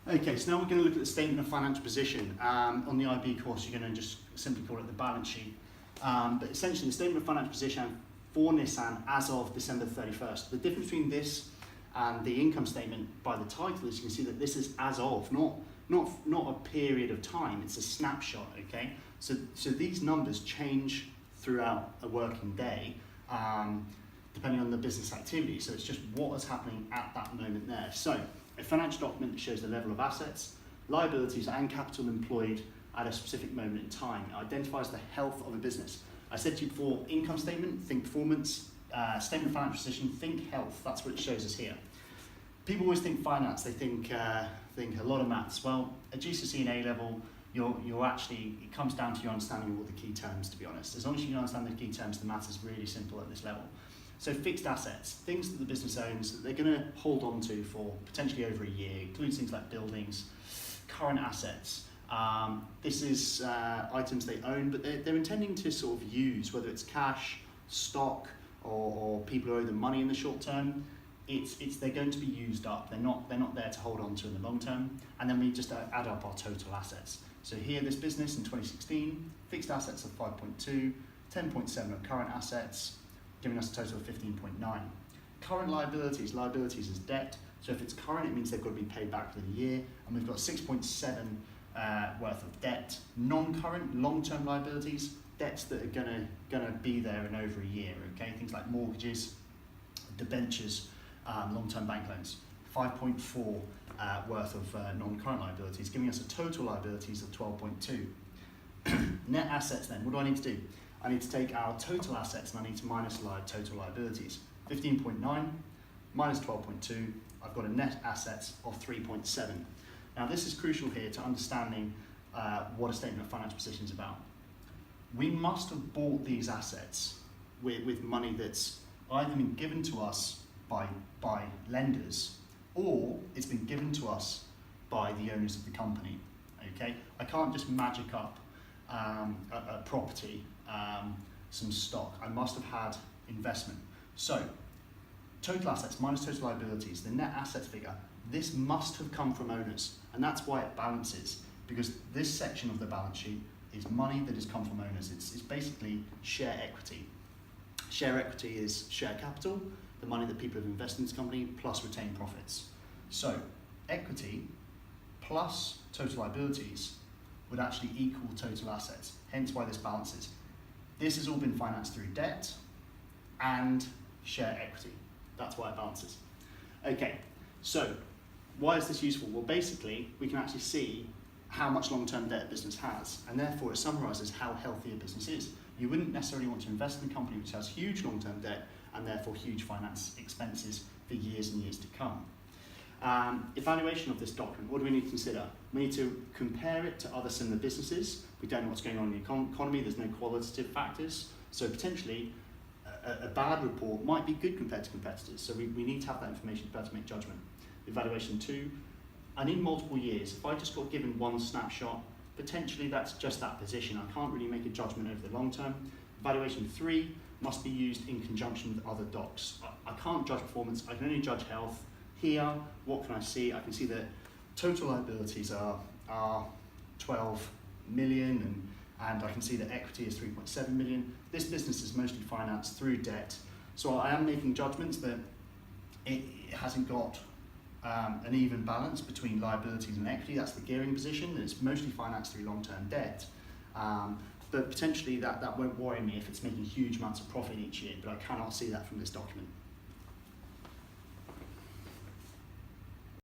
Okay, so now we're going to look at the statement of financial position. On the IB course, you're going to just simply call it the balance sheet. But essentially, the statement of financial position for Nissan as of December 31st. The difference between this and the income statement by the title is you can see that this is as of, not a period of time, it's a snapshot, okay? So these numbers change throughout a working day, depending on the business activity. So it's just what is happening at that moment there. So a financial document that shows the level of assets, liabilities and capital employed at a specific moment in time. It identifies the health of a business. I said to you before, income statement, think performance, statement of financial position, think health. That's what it shows us here. People always think finance, they think a lot of maths. Well, at GCSE and A-level, you're actually, it comes down to your understanding of all the key terms, to be honest. As long as you can understand the key terms, the maths is really simple at this level. So fixed assets, things that the business owns that they're going to hold on to for potentially over a year, includes things like buildings, current assets. This is items they own, but they're intending to sort of use, whether it's cash, stock, or people who owe them money in the short term. They're going to be used up. They're not there to hold on to in the long term. And then we just add up our total assets. So here, this business in 2016, fixed assets of 5.2, 10.7 of current assets, giving us a total of 15.9. Current liabilities is debt. So if it's current, it means they've got to be paid back within a year. And we've got 6.7 worth of debt. Non-current, long-term liabilities, debts that are gonna be there in over a year. Okay, things like mortgages, debentures, long-term bank loans. 5.4 worth of non-current liabilities, giving us a total liabilities of 12.2. Net assets then, what do I need to do? I need to take our total assets and I need to minus total liabilities. 15.9 minus 12.2, I've got a net assets of 3.7. Now this is crucial here to understanding what a statement of financial position is about. We must have bought these assets with money that's either been given to us by lenders, or it's been given to us by the owners of the company. Okay, I can't just magic up a property, some stock. I must have had investment. So total assets minus total liabilities, the net assets figure, this must have come from owners, and that's why it balances, because this section of the balance sheet is money that has come from owners. It's basically share equity. Share equity is share capital, the money that people have invested in this company, plus retained profits. So equity plus total liabilities would actually equal total assets, hence why this balances. This has all been financed through debt and share equity. That's why it balances. Okay, so why is this useful? Well, basically, we can actually see how much long-term debt a business has, and therefore it summarizes how healthy a business is. You wouldn't necessarily want to invest in a company which has huge long-term debt and therefore huge finance expenses for years and years to come. Evaluation of this document, what do we need to consider? We need to compare it to other similar businesses. We don't know what's going on in the economy, there's no qualitative factors, so potentially a bad report might be good compared to competitors, so we need to have that information to be able to make judgment. Evaluation 2, I need multiple years. If I just got given one snapshot, potentially that's just that position. I can't really make a judgment over the long term. Evaluation 3 must be used in conjunction with other docs. I can't judge performance, I can only judge health. Here, what can I see? I can see that total liabilities are 12 million and I can see that equity is 3.7 million. This business is mostly financed through debt. So I am making judgments that it hasn't got an even balance between liabilities and equity. That's the gearing position, and it's mostly financed through long-term debt. But potentially that won't worry me if it's making huge amounts of profit each year, but I cannot see that from this document.